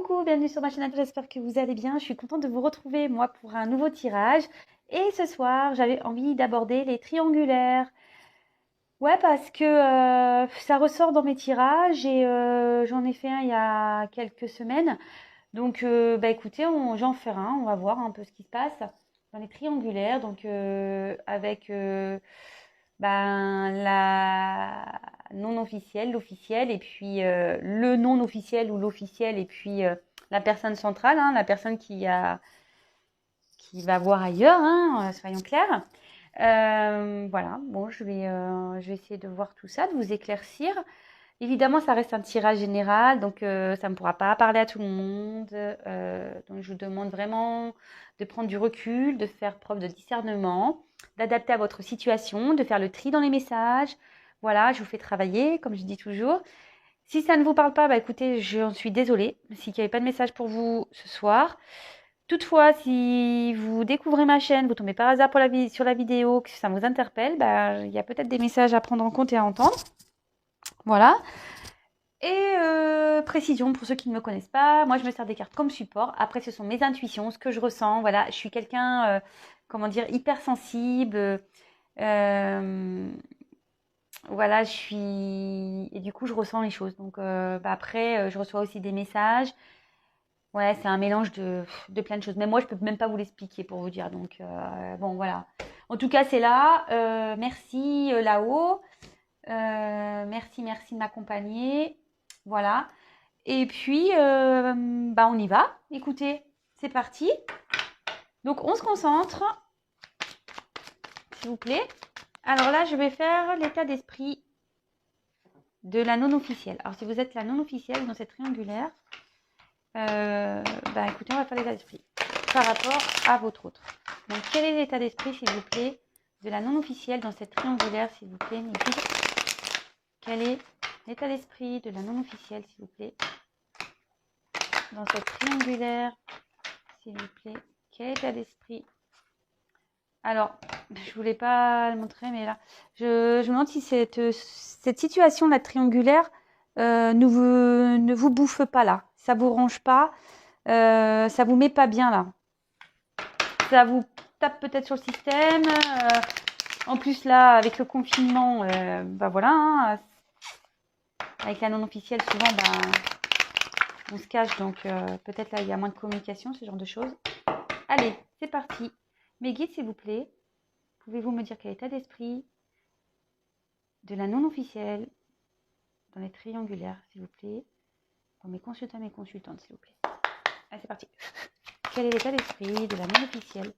Coucou, bienvenue sur ma chaîne, j'espère que vous allez bien. Je suis contente de vous retrouver, moi, pour un nouveau tirage. Et ce soir, j'avais envie d'aborder les triangulaires. Ouais, parce que ça ressort dans mes tirages et j'en ai fait un il y a quelques semaines. Donc, écoutez, j'en fais un, on va voir un peu ce qui se passe dans les triangulaires. Donc, avec la non officielle, l'officielle, et puis le non officiel ou l'officiel, et puis la personne centrale, hein, la personne qui va voir ailleurs, hein, soyons clairs. Voilà, bon, je vais essayer de voir tout ça, de vous éclaircir. Évidemment, ça reste un tirage général, donc ça ne pourra pas parler à tout le monde. Donc, je vous demande vraiment de prendre du recul, de faire preuve de discernement, d'adapter à votre situation, de faire le tri dans les messages. Voilà, je vous fais travailler, comme je dis toujours. Si ça ne vous parle pas, écoutez, j'en suis désolée. S'il n'y avait pas de message pour vous ce soir. Toutefois, si vous découvrez ma chaîne, vous tombez par hasard sur la vidéo, que ça vous interpelle, il y a peut-être des messages à prendre en compte et à entendre. Voilà. Et précision pour ceux qui ne me connaissent pas, moi je me sers des cartes comme support. Après, ce sont mes intuitions, ce que je ressens. Voilà, je suis quelqu'un, hypersensible. Voilà, et du coup, je ressens les choses. Donc après, je reçois aussi des messages. Ouais, c'est un mélange de plein de choses. Mais moi, je peux même pas vous l'expliquer pour vous dire. Donc bon, voilà. En tout cas, c'est là. Merci là-haut. Merci de m'accompagner. Voilà. Et puis, on y va. Écoutez, c'est parti. Donc, on se concentre, s'il vous plaît. Alors là, je vais faire l'état d'esprit de la non-officielle. Alors, si vous êtes la non-officielle dans cette triangulaire, écoutez, on va faire l'état d'esprit par rapport à votre autre. Donc, quel est l'état d'esprit, s'il vous plaît, de la non-officielle dans cette triangulaire, s'il vous plaît, mes guides? Quel est l'état d'esprit de la non-officielle, s'il vous plaît, dans cette triangulaire, s'il vous plaît? Quel état d'esprit? Alors, je voulais pas le montrer, mais là, je me demande si cette situation, la triangulaire, ne vous bouffe pas là. Ça vous range pas, ça vous met pas bien là. Ça vous tape peut-être sur le système. En plus là, avec le confinement, voilà, hein, avec la non officielle, souvent, on se cache, donc peut-être là il y a moins de communication, ce genre de choses. Allez, c'est parti. Mes guides, s'il vous plaît, pouvez-vous me dire quel état d'esprit de la non officielle dans les triangulaires, s'il vous plaît, pour mes consultants et mes consultantes, s'il vous plaît. Allez, c'est parti. Quel est l'état d'esprit de la non officielle?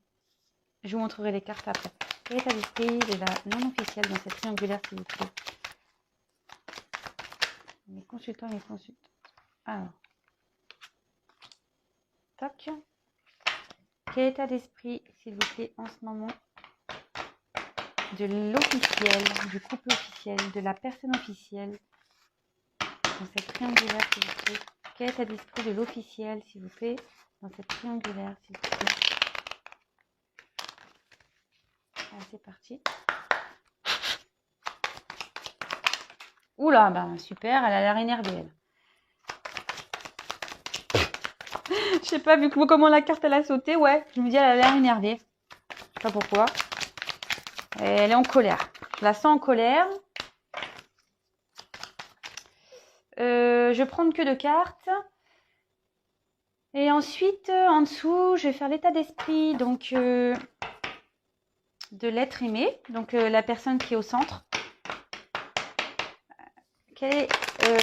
Je vous montrerai les cartes après. Quel est l'état d'esprit de la non officielle dans cette triangulaire, s'il vous plaît? Mes consultants et mes consultantes. Alors. Toc. Quel état d'esprit, s'il vous plaît, en ce moment, de l'officiel, du couple officiel, de la personne officielle, dans cette triangulaire, s'il vous plaît? Quel état d'esprit de l'officiel, s'il vous plaît, dans cette triangulaire, s'il vous plaît? Allez, c'est parti. Oula, super, elle a l'air énervée, elle. Je sais pas, vu comment la carte elle a sauté, ouais, je me dis elle a l'air énervée. Je sais pas pourquoi. Elle est en colère. Je la sens en colère. Je vais prendre que 2 cartes. Et ensuite, en dessous, je vais faire l'état d'esprit donc de l'être aimé, donc la personne qui est au centre. Quel est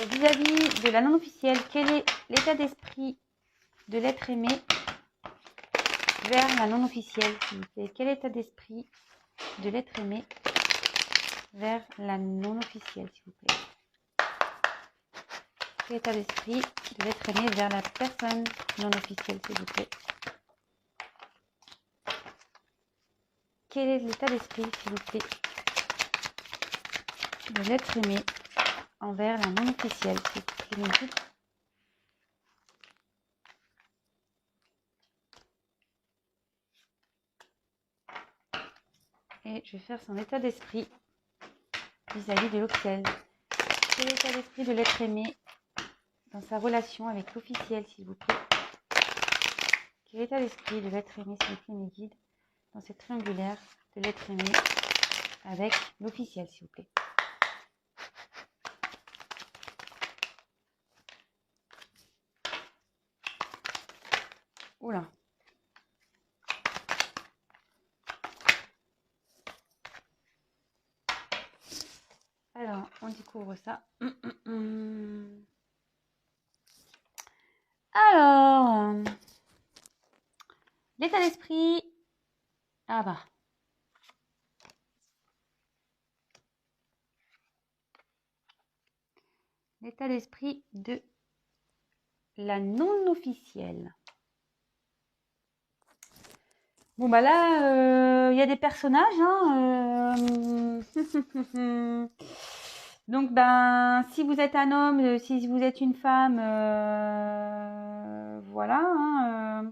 vis-à-vis de la non officielle, quel est l'état d'esprit de l'être aimé vers la non officielle, s'il vous plaît? Quel est l'état d'esprit de l'être aimé vers la non officielle, s'il vous plaît? Quel état d'esprit de l'être aimé vers la personne non officielle, s'il vous plaît? Quel est l'état d'esprit, s'il vous plaît, de l'être aimé envers la non officielle, s'il vous plaît? Et je vais faire son état d'esprit vis-à-vis de l'officiel. Quel est l'état d'esprit de l'être aimé dans sa relation avec l'officiel, s'il vous plaît. Quel état d'esprit de l'être aimé, s'il vous plaît, mes guides, dans cette triangulaire de l'être aimé avec l'officiel, s'il vous plaît. Oula. Alors, on découvre ça. Alors, l'état d'esprit. Ah bah. L'état d'esprit de la non-officielle. Bon bah là, il y a des personnages. Donc ben, si vous êtes un homme, si vous êtes une femme, voilà.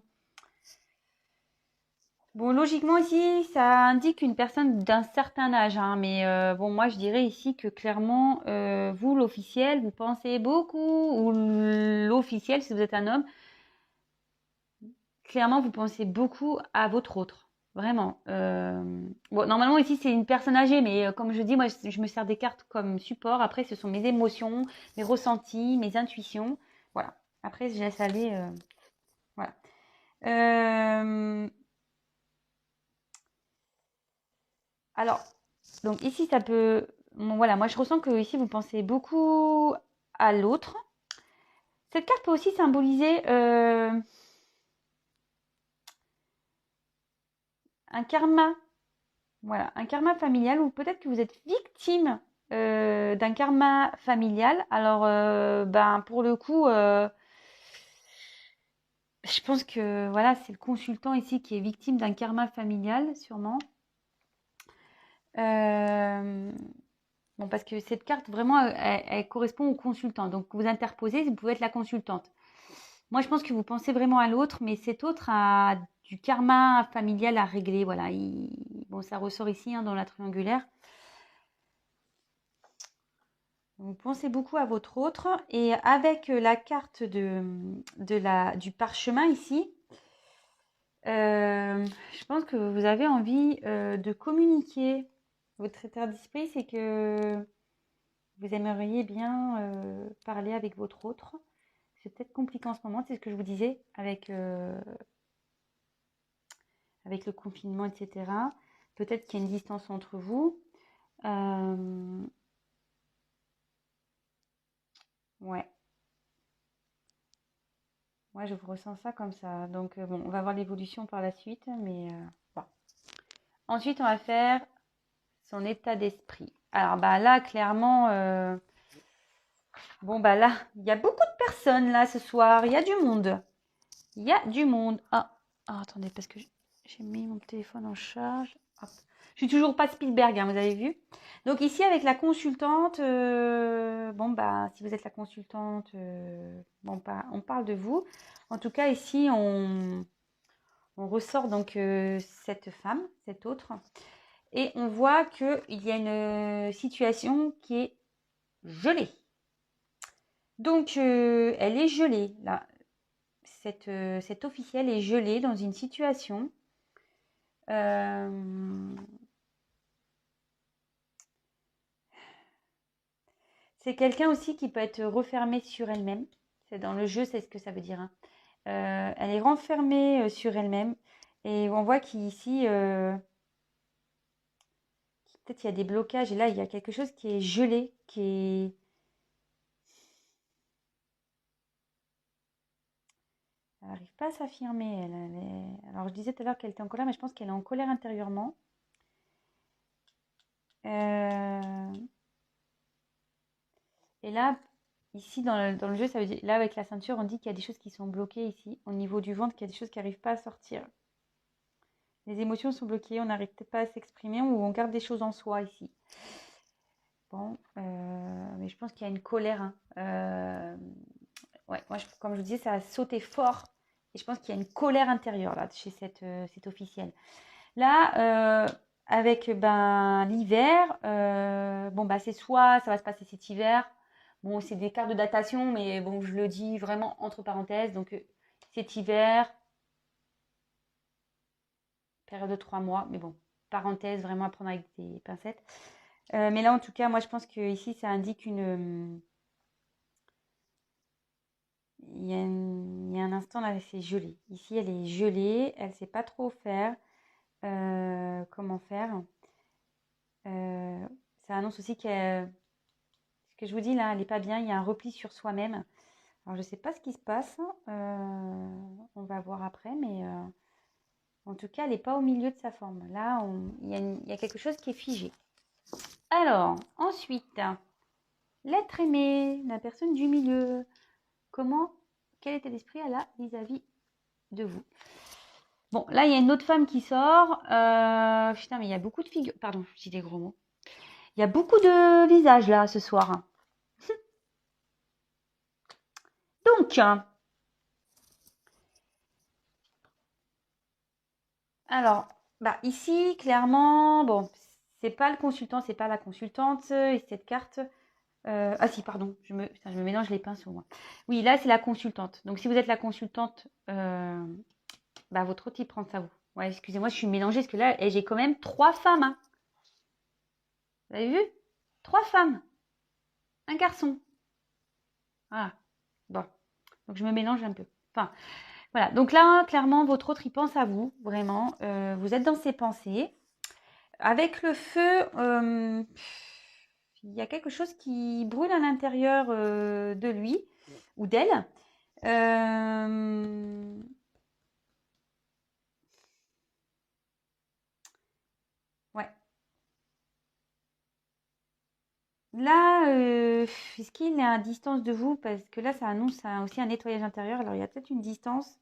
Bon, logiquement ici, ça indique une personne d'un certain âge, mais bon, moi je dirais ici que clairement, vous l'officiel, vous pensez beaucoup, ou l'officiel si vous êtes un homme, clairement vous pensez beaucoup à votre autre, vraiment. Bon, normalement ici c'est une personne âgée, mais comme je dis, moi je me sers des cartes comme support. Après, ce sont mes émotions, mes ressentis, mes intuitions, voilà. Après, je laisse aller, voilà. Alors, donc ici, ça peut... Bon, voilà, moi je ressens que ici, vous pensez beaucoup à l'autre. Cette carte peut aussi symboliser un karma. Voilà, un karma familial, ou peut-être que vous êtes victime d'un karma familial. Alors, ben, pour le coup, je pense que voilà, c'est le consultant ici qui est victime d'un karma familial, sûrement. Bon, parce que cette carte, vraiment, elle correspond au consultant. Donc, vous interposez, vous pouvez être la consultante. Moi, je pense que vous pensez vraiment à l'autre, mais cet autre a du karma familial à régler. Voilà, bon, ça ressort ici dans la triangulaire. Vous pensez beaucoup à votre autre. Et avec la carte du parchemin ici, je pense que vous avez envie de communiquer. Votre état d'esprit, c'est que vous aimeriez bien parler avec votre autre. C'est peut-être compliqué en ce moment, c'est ce que je vous disais avec le confinement, etc. Peut-être qu'il y a une distance entre vous. Ouais. Moi, je vous ressens ça comme ça. Donc, bon, on va voir l'évolution par la suite, mais bon. Ensuite, on va faire son état d'esprit. Alors, bah là, clairement, bon, bah là, il y a beaucoup de personnes là ce soir. Il y a du monde. Il y a du monde. Ah, attendez, parce que j'ai mis mon téléphone en charge. Hop. Je suis toujours pas Spielberg, vous avez vu. Donc ici, avec la consultante, bon, bah, si vous êtes la consultante, bon, bah, on parle de vous. En tout cas, ici, on ressort donc cette femme, cette autre. Et on voit qu'il y a une situation qui est gelée. Donc, elle est gelée, là. Cette officielle est gelée dans une situation. C'est quelqu'un aussi qui peut être refermée sur elle-même. C'est dans le jeu, c'est ce que ça veut dire. Elle est renfermée sur elle-même. Et on voit qu'ici, peut-être il y a des blocages. Et là, il y a quelque chose qui est gelé, qui est... Elle n'arrive pas à s'affirmer. Alors, je disais tout à l'heure qu'elle était en colère, mais je pense qu'elle est en colère intérieurement. Et là, ici, dans le jeu, ça veut dire... Là, avec la ceinture, on dit qu'il y a des choses qui sont bloquées ici, au niveau du ventre, qu'il y a des choses qui n'arrivent pas à sortir. Les émotions sont bloquées, on n'arrive pas à s'exprimer ou on garde des choses en soi ici. Bon, mais je pense qu'il y a une colère. Ouais, moi, comme je vous disais, ça a sauté fort. Et je pense qu'il y a une colère intérieure là chez cette officielle. Là, avec l'hiver, bon, bah, c'est soit ça va se passer cet hiver. Bon, c'est des cartes de datation, mais bon, je le dis vraiment entre parenthèses. Donc, cet hiver, période de 3 mois, mais bon, parenthèse, vraiment à prendre avec des pincettes. Mais là, en tout cas, moi, je pense que ici, ça indique une... il y a un instant, là, c'est gelé. Ici, elle est gelée, elle ne sait pas trop faire. Comment faire. Ça annonce aussi ce que je vous dis là, elle n'est pas bien, il y a un repli sur soi-même. Alors je ne sais pas ce qui se passe, on va voir après, mais en tout cas elle n'est pas au milieu de sa forme. Là, il y a quelque chose qui est figé. Alors, ensuite, l'être aimé, la personne du milieu, quel état d'esprit elle a vis-à-vis de vous. Bon, là, il y a une autre femme qui sort. Putain, mais il y a beaucoup de figures. Pardon, je dis des gros mots. Il y a beaucoup de visages là ce soir. Donc, alors, bah ici, clairement, bon, c'est pas le consultant, c'est pas la consultante. Et cette carte. Ah si, pardon, putain, je me mélange les pinceaux, moi. Oui, là, c'est la consultante. Donc, si vous êtes la consultante, bah, votre autre, il prend ça vous. Ouais, excusez-moi, je suis mélangée parce que là, j'ai quand même 3 femmes. Hein. Vous avez vu 3 femmes. Un garçon. Voilà. Bon. Donc, je me mélange un peu. Enfin, voilà. Donc là, clairement, votre autre, il pense à vous, vraiment. Vous êtes dans ses pensées. Avec le feu, il y a quelque chose qui brûle à l'intérieur de lui ou d'elle. Ouais. Là, est-ce qu'il est à distance de vous? Parce que là, ça annonce aussi un nettoyage intérieur. Alors, il y a peut-être une distance.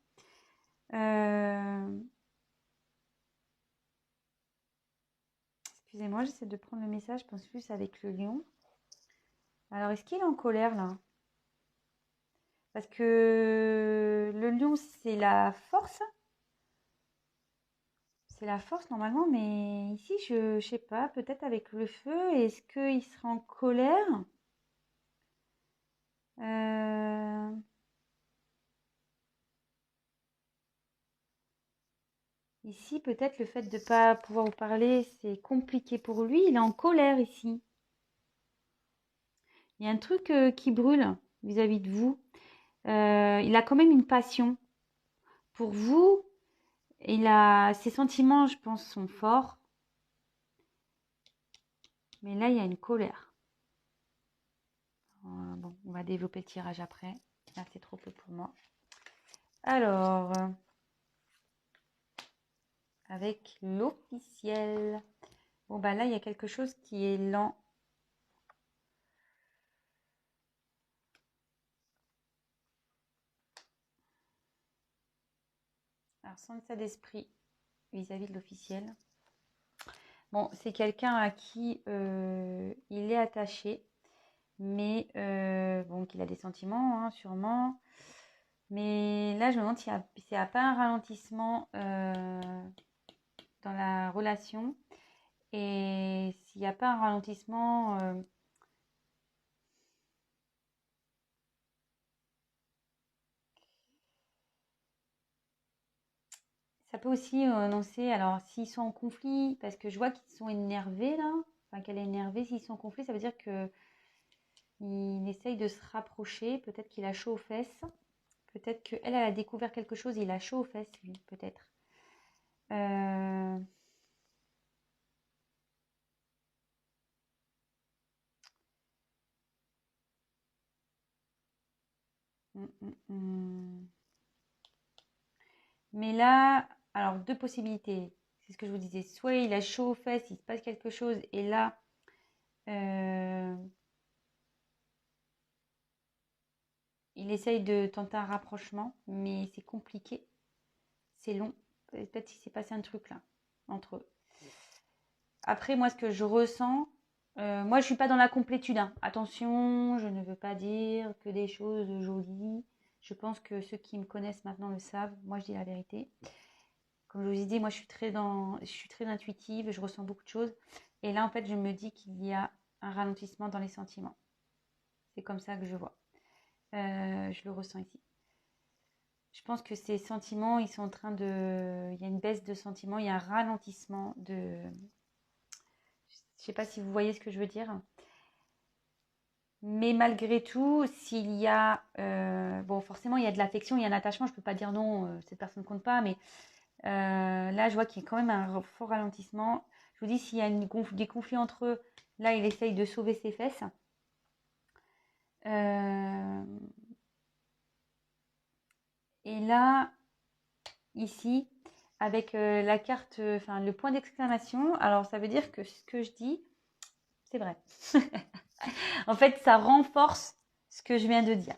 Excusez-moi, j'essaie de prendre le message. Je pense plus avec le lion. Alors, est-ce qu'il est en colère là? Parce que le lion, c'est la force. C'est la force normalement, mais ici, je sais pas, peut-être avec le feu, est-ce qu'il sera en colère? Euh, Ici, peut-être le fait de ne pas pouvoir vous parler, c'est compliqué pour lui. Il est en colère ici. Il y a un truc qui brûle vis-à-vis de vous. Il a quand même une passion pour vous. Ses sentiments, je pense, sont forts. Mais là, il y a une colère. Bon, on va développer le tirage après. Là, c'est trop peu pour moi. Alors, avec l'officiel. Bon, bah là, il y a quelque chose qui est lent. Alors, sans état d'esprit vis-à-vis de l'officiel. Bon, c'est quelqu'un à qui il est attaché, mais bon, qu'il a des sentiments, hein, sûrement. Mais là, je me demande s'il n'y a pas un ralentissement dans la relation. Et s'il n'y a pas un ralentissement... ça peut aussi annoncer, alors s'ils sont en conflit, parce que je vois qu'ils sont énervés là, enfin qu'elle est énervée, s'ils sont en conflit, ça veut dire que il essaye de se rapprocher, peut-être qu'il a chaud aux fesses, peut-être qu'elle, elle a découvert quelque chose, il a chaud aux fesses, lui, peut-être. Euh... Mais là, alors deux possibilités, c'est ce que je vous disais, soit il a chaud aux fesses, il se passe quelque chose, et là, il essaye de tenter un rapprochement, mais c'est compliqué, c'est long, peut-être qu'il s'est passé un truc là, entre eux. Après, moi, ce que je ressens, moi, je ne suis pas dans la complétude. Hein. Attention, je ne veux pas dire que des choses jolies. Je pense que ceux qui me connaissent maintenant le savent. Moi, je dis la vérité. Comme je vous ai dit, moi, je suis très intuitive. Je ressens beaucoup de choses. Et là, en fait, je me dis qu'il y a un ralentissement dans les sentiments. C'est comme ça que je vois. Je le ressens ici. Je pense que ces sentiments, ils sont en train de... Il y a une baisse de sentiments, il y a un ralentissement de... Je ne sais pas si vous voyez ce que je veux dire. Mais malgré tout, s'il y a... bon, forcément, il y a de l'affection, il y a un attachement. Je ne peux pas dire non, cette personne ne compte pas. Mais là, je vois qu'il y a quand même un fort ralentissement. Je vous dis, s'il y a des conflits entre eux, là, il essaye de sauver ses fesses. Et là, ici, avec la carte, enfin le point d'exclamation, alors ça veut dire que ce que je dis, c'est vrai. En fait, ça renforce ce que je viens de dire.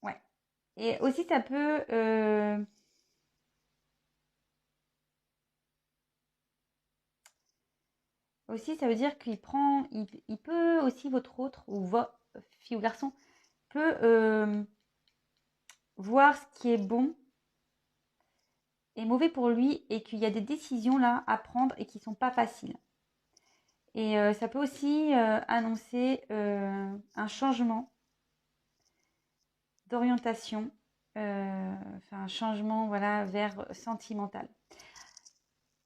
Ouais. Et aussi, ça peut... aussi, ça veut dire qu'il prend... Il peut aussi, votre autre, ou votre fille ou garçon, peut voir ce qui est bon et mauvais pour lui et qu'il y a des décisions là à prendre et qui ne sont pas faciles. Et ça peut aussi annoncer un changement d'orientation, enfin un changement voilà, vers sentimental.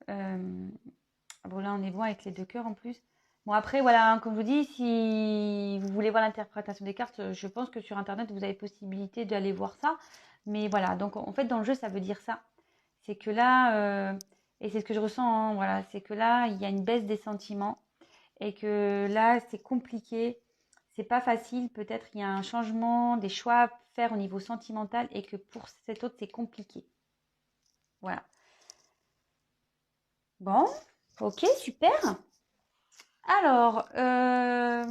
Bon là on est bon avec les 2 cœurs en plus. Bon après voilà, comme je vous dis, si vous voulez voir l'interprétation des cartes, je pense que sur internet vous avez possibilité d'aller voir ça. Mais voilà, donc en fait dans le jeu ça veut dire ça. C'est que là, et c'est ce que je ressens, hein, voilà, c'est que là il y a une baisse des sentiments. Et que là, c'est compliqué, c'est pas facile. Peut-être il y a un changement, des choix à faire au niveau sentimental et que pour cet autre, c'est compliqué. Voilà. Bon, ok, super. Alors, je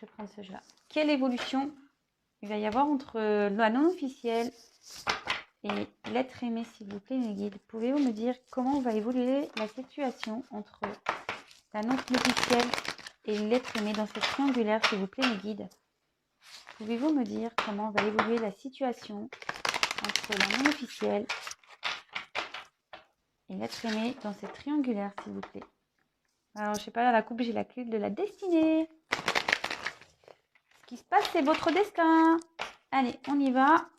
vais prendre ce jeu-là. Quelle évolution il va y avoir entre la non officielle et l'être aimé, s'il vous plaît, mes guides? Pouvez-vous me dire comment va évoluer la situation entre la non officielle et l'être aimé dans cette triangulaire, s'il vous plaît, mes guides? Pouvez-vous me dire comment va évoluer la situation entre la non officielle et l'être aimé dans cette triangulaire, s'il vous plaît? Alors, je sais pas, à la coupe, j'ai la clé de la destinée. Ce qui se passe, c'est votre destin. Allez, on y va.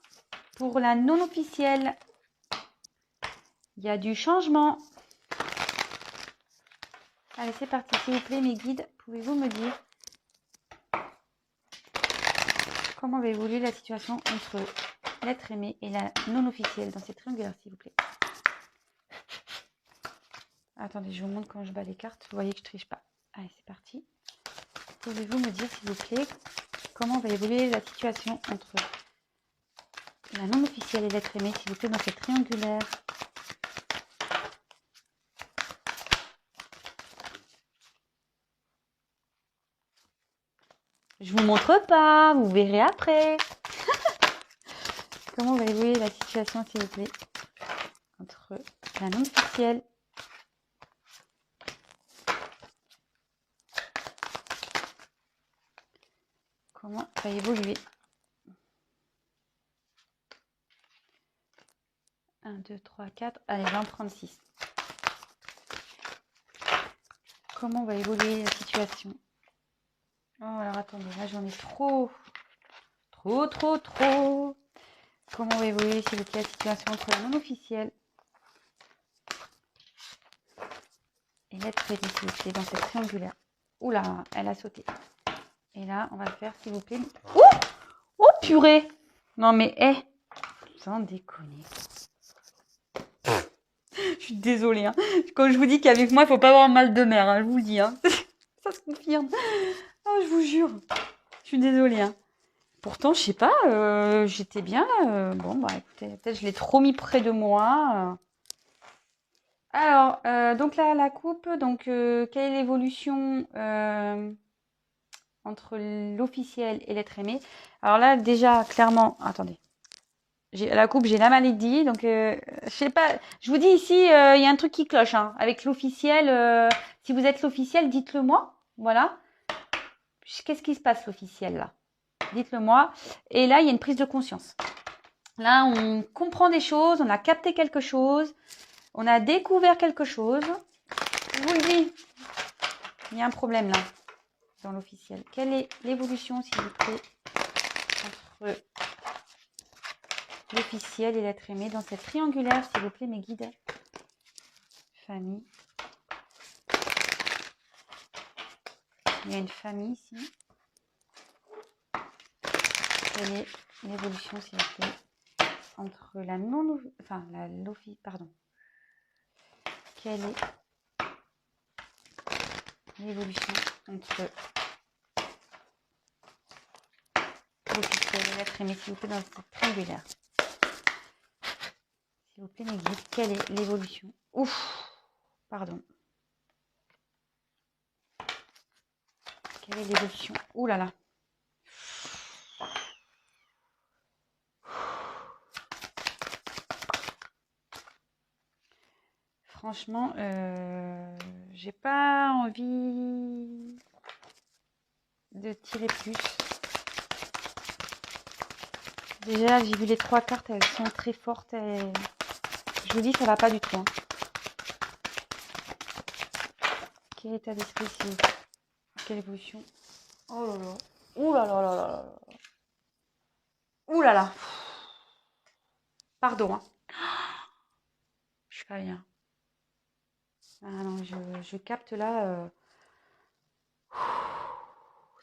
Pour la non officielle, il y a du changement. Allez, c'est parti, s'il vous plaît, mes guides. Pouvez-vous me dire comment va évoluer la situation entre l'être aimé et la non officielle dans cette triangulaire, s'il vous plaît? Attendez, je vous montre quand je bats les cartes. Vous voyez que je triche pas. Allez, c'est parti. Pouvez-vous me dire, s'il vous plaît, comment va évoluer la situation entre la non officielle et l'être aimé, s'il vous plaît, dans cette triangulaire? Je vous montre pas, vous verrez après. Comment va évoluer la situation, s'il vous plaît, entre la non officielle comment va évoluer 1, 2, 3, 4, allez, j'en prends 6. Comment va évoluer la situation? Oh, alors attendez, là j'en ai trop. Comment va évoluer, s'il vous plaît, la situation entre la non officielle et l'être aimé, s'il vous plaît, dans cette triangulaire? Oula, elle a sauté. Et là, on va le faire, s'il vous plaît. Oh, oh purée! Non mais, sans déconner. Je suis désolée. Hein. Quand je vous dis qu'avec moi, il ne faut pas avoir mal de mer, hein, je vous le dis. Hein. Ça se confirme. Oh, je vous jure. Je suis désolée. Hein. Pourtant, je sais pas, j'étais bien là. Bon, bah écoutez, peut-être je l'ai trop mis près de moi. Alors, donc là, la coupe, donc quelle est l'évolution entre l'officiel et l'être aimé? Alors là, déjà, clairement, attendez. La coupe, j'ai la maladie, donc je sais pas. Je vous dis ici, il y a un truc qui cloche hein, avec l'officiel. Si vous êtes l'officiel, dites-le moi. Voilà. Qu'est-ce qui se passe l'officiel là? Dites-le moi. Et là, il y a une prise de conscience. Là, on comprend des choses, on a capté quelque chose. On a découvert quelque chose. Je vous le dis. Il y a un problème là, dans l'officiel. Quelle est l'évolution, s'il vous plaît, entre l'officiel et l'être aimé dans cette triangulaire, s'il vous plaît, mes guides? Famille. Il y a une famille ici. Quelle est l'évolution, s'il vous plaît, entre la non... Enfin, la l'office... Pardon. Quelle est l'évolution entre l'officiel et l'être aimé, s'il vous plaît, dans cette triangulaire? S'il vous plaît, mes guides, quelle est l'évolution? Ouf, pardon. Quelle est l'évolution? Ouh là là. Franchement, j'ai pas envie de tirer plus. Déjà, j'ai vu les 3 cartes, elles sont très fortes. Et je vous dis, ça va pas du tout. Hein. Quel état d'esprit, s'il vous plaît? Quelle évolution? Oh là là. Ouh là là là là là. Ouh là là. Pardon. Hein. Je suis pas bien. Ah non, je capte là.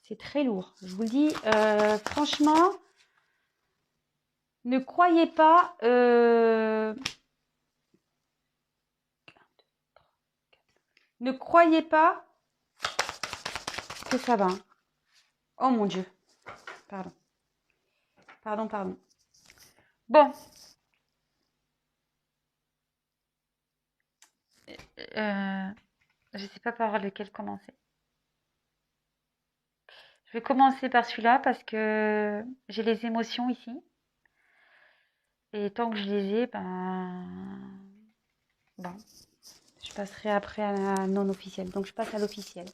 C'est très lourd. Je vous le dis, franchement, ne croyez pas. Ne croyez pas que ça va. Hein. Oh mon Dieu. Pardon. Pardon, pardon. Bon. Je ne sais pas par lequel commencer. Je vais commencer par celui-là parce que j'ai les émotions ici. Et tant que je les ai, bon, je passerai après à la non officielle. Donc je passe à l'officielle.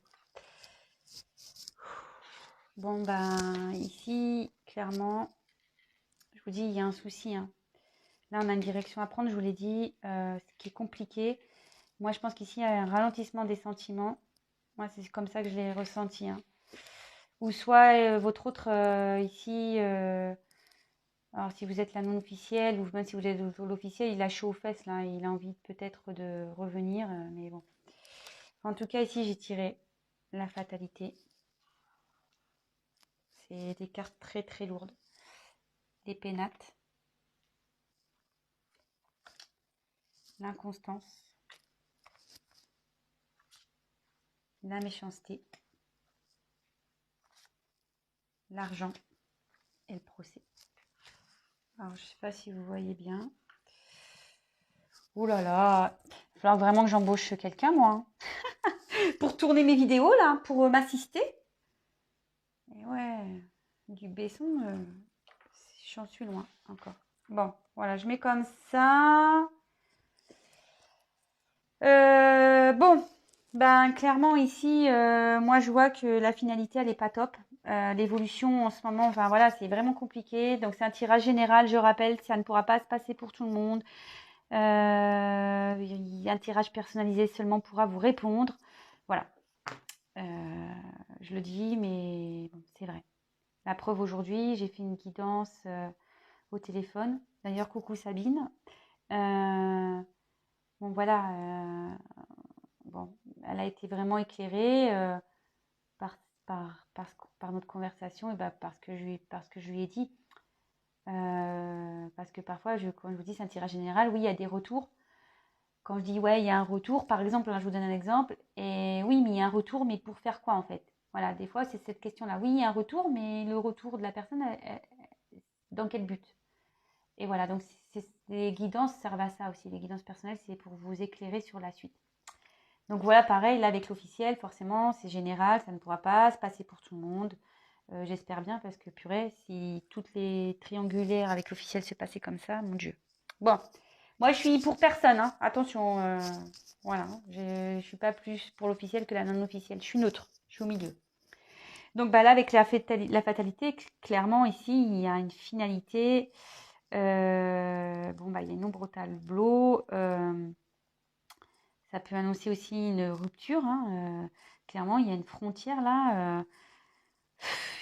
Bon, ici, clairement, je vous dis, il y a un souci. Hein. Là, on a une direction à prendre, je vous l'ai dit, ce qui est compliqué. Moi, je pense qu'ici, il y a un ralentissement des sentiments. Moi, c'est comme ça que je l'ai ressenti. Hein. Ou soit votre autre, ici, alors si vous êtes la non officielle, ou même si vous êtes l'officiel, il a chaud aux fesses, là. Il a envie peut-être de revenir, mais bon. En tout cas, ici, j'ai tiré la fatalité. C'est des cartes très, très lourdes. Les pénates. L'inconstance. La méchanceté. L'argent et le procès. Alors, je ne sais pas si vous voyez bien. Ouh là là. Il va falloir vraiment que j'embauche quelqu'un, moi. Hein. Pour tourner mes vidéos, là, pour m'assister. Et ouais, du Besson, j'en suis loin encore. Bon, voilà, je mets comme ça. Bon, clairement ici, moi je vois que la finalité, elle n'est pas top. L'évolution en ce moment, enfin voilà, c'est vraiment compliqué. Donc c'est un tirage général, je rappelle, ça ne pourra pas se passer pour tout le monde. Un tirage personnalisé seulement pourra vous répondre. Voilà. Je le dis, mais bon, c'est vrai. La preuve aujourd'hui, j'ai fait une guidance au téléphone. D'ailleurs, coucou Sabine. Bon, voilà. Bon, elle a été vraiment éclairée par notre conversation et parce que je lui ai dit. Parce que parfois, quand je vous dis c'est un tirage général, oui, il y a des retours. Quand je dis ouais, il y a un retour, par exemple, là, je vous donne un exemple. Et oui, mais il y a un retour, mais pour faire quoi en fait? Voilà, des fois, c'est cette question-là. Oui, il y a un retour, mais le retour de la personne, dans quel but? Et voilà, donc les guidances servent à ça aussi. Les guidances personnelles, c'est pour vous éclairer sur la suite. Donc voilà, pareil, là avec l'officiel, forcément, c'est général, ça ne pourra pas se passer pour tout le monde. J'espère bien parce que purée, si toutes les triangulaires avec l'officiel se passaient comme ça, mon Dieu. Bon, moi je suis pour personne, hein. Attention, voilà, je ne suis pas plus pour l'officiel que la non officielle. Je suis neutre, je suis au milieu. Donc là avec la fatalité, clairement ici, il y a une finalité. Il y a une ombre au tableau. Ça peut annoncer aussi une rupture. Hein, clairement, il y a une frontière là.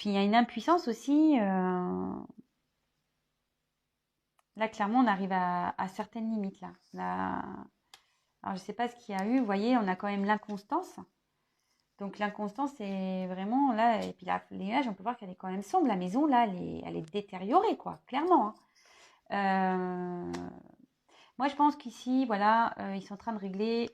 Il y a une impuissance aussi. Là, clairement, on arrive à certaines limites là. Alors, je ne sais pas ce qu'il y a eu. Vous voyez, on a quand même l'inconstance. Donc, l'inconstance, c'est vraiment là. Et puis, là, les nuages, on peut voir qu'elle est quand même sombre. La maison, là, elle est détériorée, quoi, clairement. Hein. Moi, je pense qu'ici, voilà, ils sont en train de régler.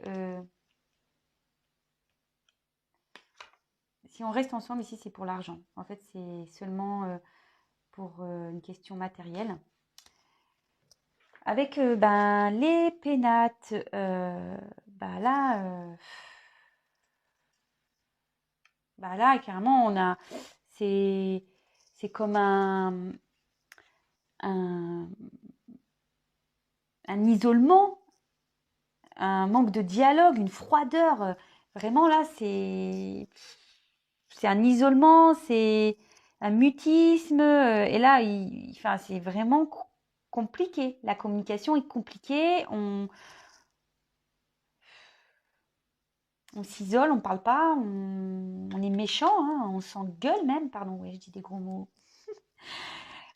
Si on reste ensemble, ici, c'est pour l'argent. En fait, c'est seulement pour une question matérielle. Avec les pénates, là, carrément, c'est comme un, un isolement, un manque de dialogue, une froideur. Vraiment, là, c'est un isolement, c'est un mutisme. Et là, enfin, c'est vraiment compliqué. La communication est compliquée. On s'isole, on ne parle pas, on est méchant, hein, on s'engueule même. Pardon, ouais, je dis des gros mots.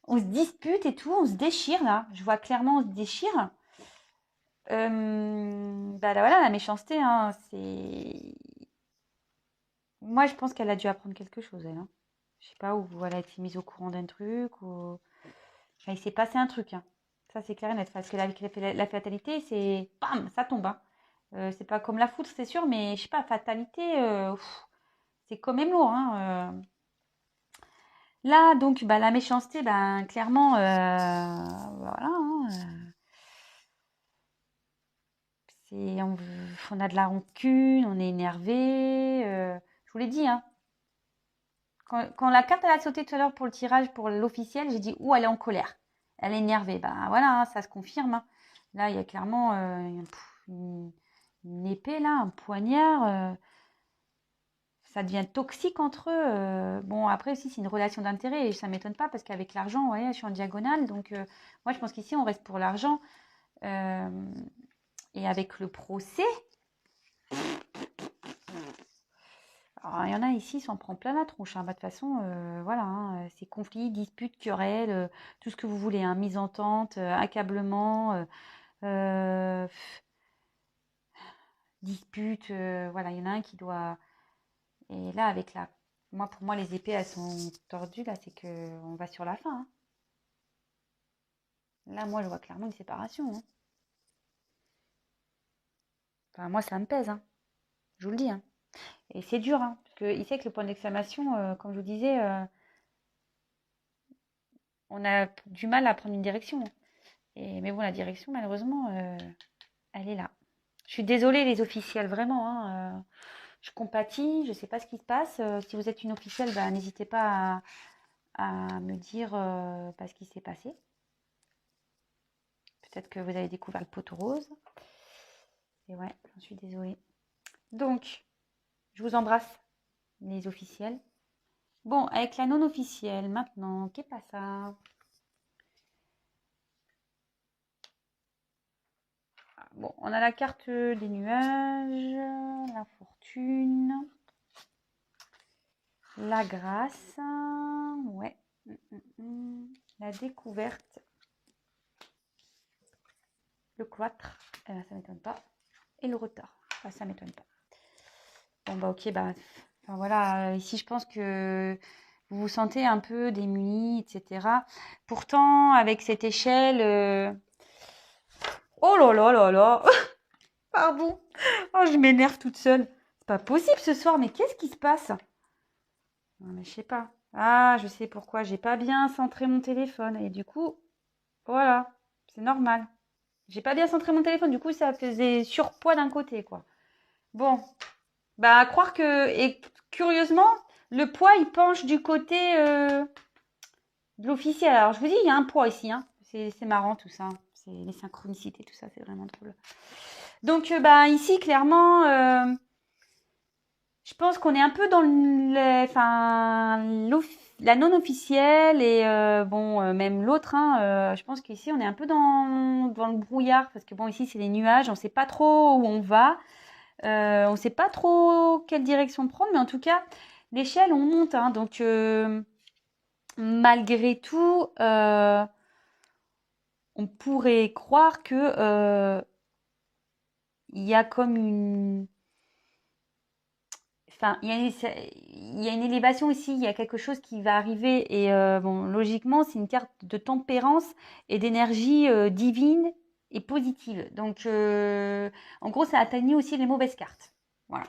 On se dispute et tout, on se déchire là. Je vois clairement, on se déchire. Là, voilà, la méchanceté, hein, c'est. Moi, je pense qu'elle a dû apprendre quelque chose, elle. Hein. Je sais pas, où elle a été mise au courant d'un truc, ou. Enfin, il s'est passé un truc. Hein. Ça, c'est clair et net. Parce que la fatalité, c'est. Bam, ça tombe. Hein. C'est pas comme la foudre, c'est sûr, mais je sais pas, fatalité, c'est quand même lourd. Hein. Là, donc, la méchanceté, clairement, voilà. Hein, on a de la rancune, on est énervé. Je vous l'ai dit, hein. Quand la carte elle a sauté tout à l'heure pour le tirage, pour l'officiel, j'ai dit, ouh, elle est en colère. Elle est énervée. Voilà, hein, ça se confirme. Hein. Là, il y a clairement une épée, là, un poignard. Ça devient toxique entre eux. Bon, après aussi, c'est une relation d'intérêt et ça ne m'étonne pas parce qu'avec l'argent, vous voyez, je suis en diagonale. Donc, moi, je pense qu'ici, on reste pour l'argent. Et avec le procès, alors, il y en a ici, s'en prend plein la tronche. Hein. De toute façon, voilà, hein, c'est conflits, disputes, querelles, tout ce que vous voulez. Hein, mise-en-tente, accablement, disputes. Voilà, il y en a un qui doit. Et là, avec la. Pour moi, les épées, elles sont tordues. Là, c'est qu'on va sur la fin. Hein. Là, moi, je vois clairement une séparation. Hein. Enfin, moi, ça me pèse. Hein. Je vous le dis. Hein. Et c'est dur. Hein, parce que ici, avec le point d'exclamation, comme je vous disais, on a du mal à prendre une direction. Mais bon, la direction, malheureusement, elle est là. Je suis désolée, les officiels, vraiment. Hein, je compatis, je ne sais pas ce qui se passe. Si vous êtes une officielle, n'hésitez pas à me dire ce qui s'est passé. Peut-être que vous avez découvert le poteau rose. Et ouais, j'en suis désolée. Donc, je vous embrasse, les officiels. Bon, avec la non officielle, maintenant, qu'est-ce pas ça? Bon, on a la carte des nuages, la fortune, la grâce, ouais, la découverte, le cloître, ça m'étonne pas, et le retard, ça m'étonne pas. Bon, ok, enfin, voilà, ici je pense que vous vous sentez un peu démunis, etc. Pourtant, avec cette échelle, oh là là là là, pardon, oh, je m'énerve toute seule. C'est pas possible ce soir, mais qu'est-ce qui se passe? Non, mais je sais pas. Ah, je sais pourquoi. J'ai pas bien centré mon téléphone. Et du coup, voilà, c'est normal. J'ai pas bien centré mon téléphone. Du coup, ça faisait surpoids d'un côté, quoi. Bon, à croire que... Et curieusement, le poids, il penche du côté de l'officiel. Alors, je vous dis, il y a un poids ici. Hein. C'est marrant, tout ça. C'est les synchronicités, tout ça. C'est vraiment drôle. Donc, ici, clairement... je pense qu'on est un peu dans la non officielle et même l'autre. Hein, je pense qu'ici on est un peu dans le brouillard parce que bon ici c'est les nuages, on ne sait pas trop où on va. On ne sait pas trop quelle direction prendre, mais en tout cas, l'échelle, on monte. Hein, donc, malgré tout, on pourrait croire que il y a comme une... Enfin, il y a une élévation ici, il y a quelque chose qui va arriver. Et bon, logiquement, c'est une carte de tempérance et d'énergie divine et positive. Donc, en gros, ça atteignit aussi les mauvaises cartes. Voilà.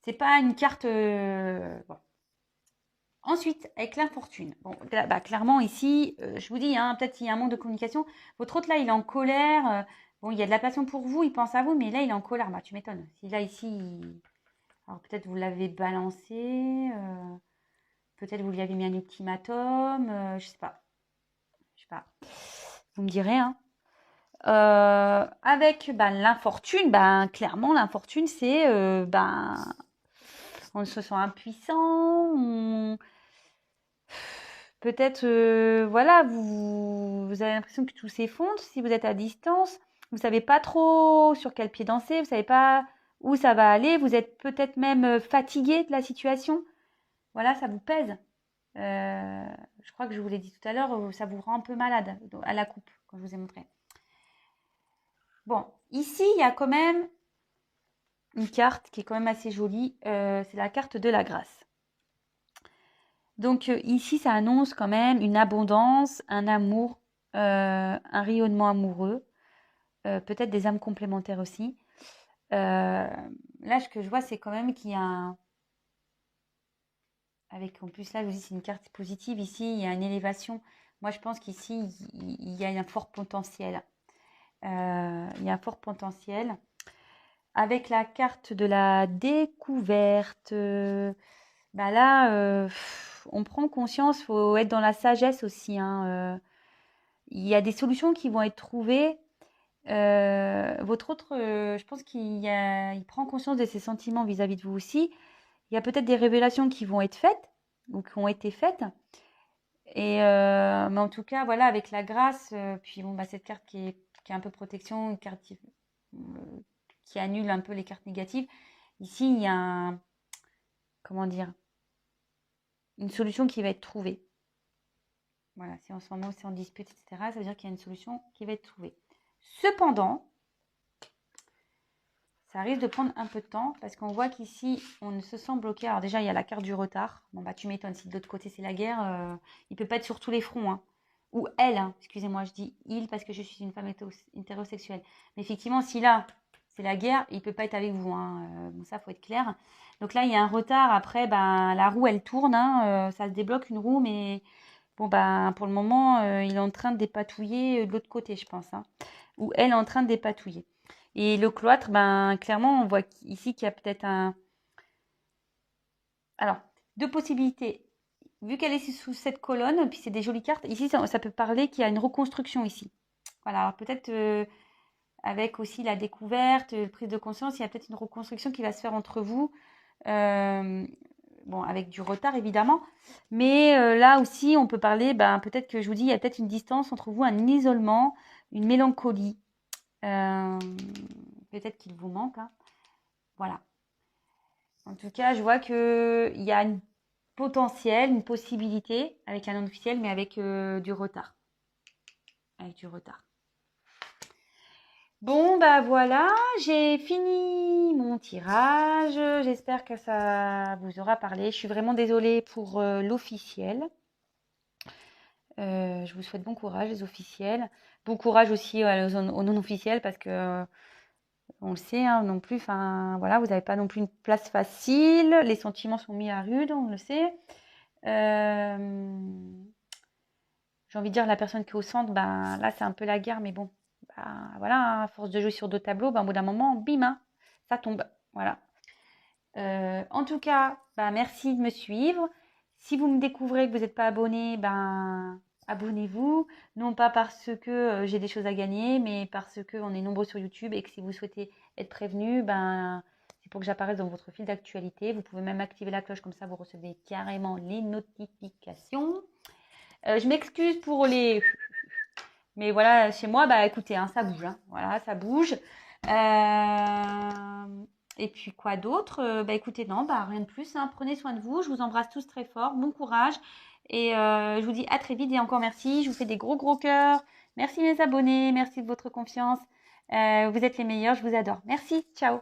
C'est pas une carte... bon. Ensuite, avec l'infortune. Bon, bah, clairement, ici, je vous dis, hein, peut-être qu'il y a un manque de communication. Votre autre, là, il est en colère. Bon, il y a de la passion pour vous, il pense à vous, mais là, il est en colère. Bah, tu m'étonnes. Si là, ici... Alors peut-être vous l'avez balancé, peut-être vous lui avez mis un ultimatum, je sais pas. Je sais pas. Vous me direz, hein. Avec l'infortune, clairement l'infortune c'est on se sent impuissant, peut-être voilà, vous avez l'impression que tout s'effondre si vous êtes à distance, vous savez pas trop sur quel pied danser, vous savez pas où ça va aller, vous êtes peut-être même fatigué de la situation. Voilà, ça vous pèse. Je crois que je vous l'ai dit tout à l'heure, ça vous rend un peu malade à la coupe, quand je vous ai montré. Bon, ici, il y a quand même une carte qui est quand même assez jolie. C'est la carte de la grâce. Donc ici, ça annonce quand même une abondance, un amour, un rayonnement amoureux, peut-être des âmes complémentaires aussi. Là, ce que je vois, c'est quand même qu'il y a un... Avec, en plus, là, je vous dis, c'est une carte positive. Ici, il y a une élévation. Moi, je pense qu'ici, il y a un fort potentiel. Il y a un fort potentiel. Avec la carte de la découverte, là, on prend conscience, il faut être dans la sagesse aussi. Hein, il y a des solutions qui vont être trouvées. Votre autre, je pense il prend conscience de ses sentiments vis-à-vis de vous aussi. Il y a peut-être des révélations qui vont être faites ou qui ont été faites. Et mais en tout cas, voilà, avec la grâce, puis bon, cette carte qui est un peu protection, une carte qui annule un peu les cartes négatives. Ici, il y a comment dire, une solution qui va être trouvée. Voilà, si en ce moment c'est en dispute, etc., ça veut dire qu'il y a une solution qui va être trouvée. Cependant, ça risque de prendre un peu de temps parce qu'on voit qu'ici, on se sent bloqué. Alors déjà, il y a la carte du retard. Bon, tu m'étonnes, si de l'autre côté c'est la guerre, il ne peut pas être sur tous les fronts. Hein. Ou elle, hein. Excusez-moi, je dis il parce que je suis une femme hétérosexuelle. Mais effectivement, si là, c'est la guerre, il ne peut pas être avec vous. Hein. Bon, ça, il faut être clair. Donc là, il y a un retard. Après, la roue, elle tourne. Hein. Ça se débloque une roue, mais bon, pour le moment, il est en train de dépatouiller de l'autre côté, je pense. Hein. Ou elle est en train de dépatouiller. Et le cloître, clairement, on voit ici qu'il y a peut-être un... Alors, deux possibilités. Vu qu'elle est sous cette colonne, puis c'est des jolies cartes, ici, ça peut parler qu'il y a une reconstruction ici. Voilà, alors peut-être avec aussi la découverte, prise de conscience, il y a peut-être une reconstruction qui va se faire entre vous. Bon, avec du retard, évidemment. Mais là aussi, on peut parler, peut-être que je vous dis, il y a peut-être une distance entre vous, un isolement, une mélancolie. Peut-être qu'il vous manque. Hein. Voilà. En tout cas, je vois qu'il y a un potentiel, une possibilité avec un non officiel, mais avec du retard. Avec du retard. Bon, voilà, j'ai fini mon tirage. J'espère que ça vous aura parlé. Je suis vraiment désolée pour l'officiel. Je vous souhaite bon courage, les officiels. Bon courage aussi aux non-officiels parce que on le sait hein, non plus. Enfin, voilà, vous n'avez pas non plus une place facile. Les sentiments sont mis à rude, on le sait. J'ai envie de dire la personne qui est au centre, là c'est un peu la guerre, mais bon, voilà, hein, à force de jouer sur deux tableaux, au bout d'un moment, bim, hein, ça tombe. Voilà. En tout cas, merci de me suivre. Si vous me découvrez que vous n'êtes pas abonné, abonnez-vous. Non pas parce que j'ai des choses à gagner, mais parce qu'on est nombreux sur YouTube et que si vous souhaitez être prévenu, c'est pour que j'apparaisse dans votre fil d'actualité. Vous pouvez même activer la cloche, comme ça vous recevez carrément les notifications. Je m'excuse pour les... Mais voilà, chez moi, écoutez, hein, ça bouge. Hein. Voilà, ça bouge. Et puis quoi d'autre? Bah écoutez, non, bah rien de plus, hein. Prenez soin de vous. Je vous embrasse tous très fort. Bon courage. Et je vous dis à très vite et encore merci. Je vous fais des gros gros cœurs. Merci mes abonnés. Merci de votre confiance. Vous êtes les meilleurs. Je vous adore. Merci. Ciao.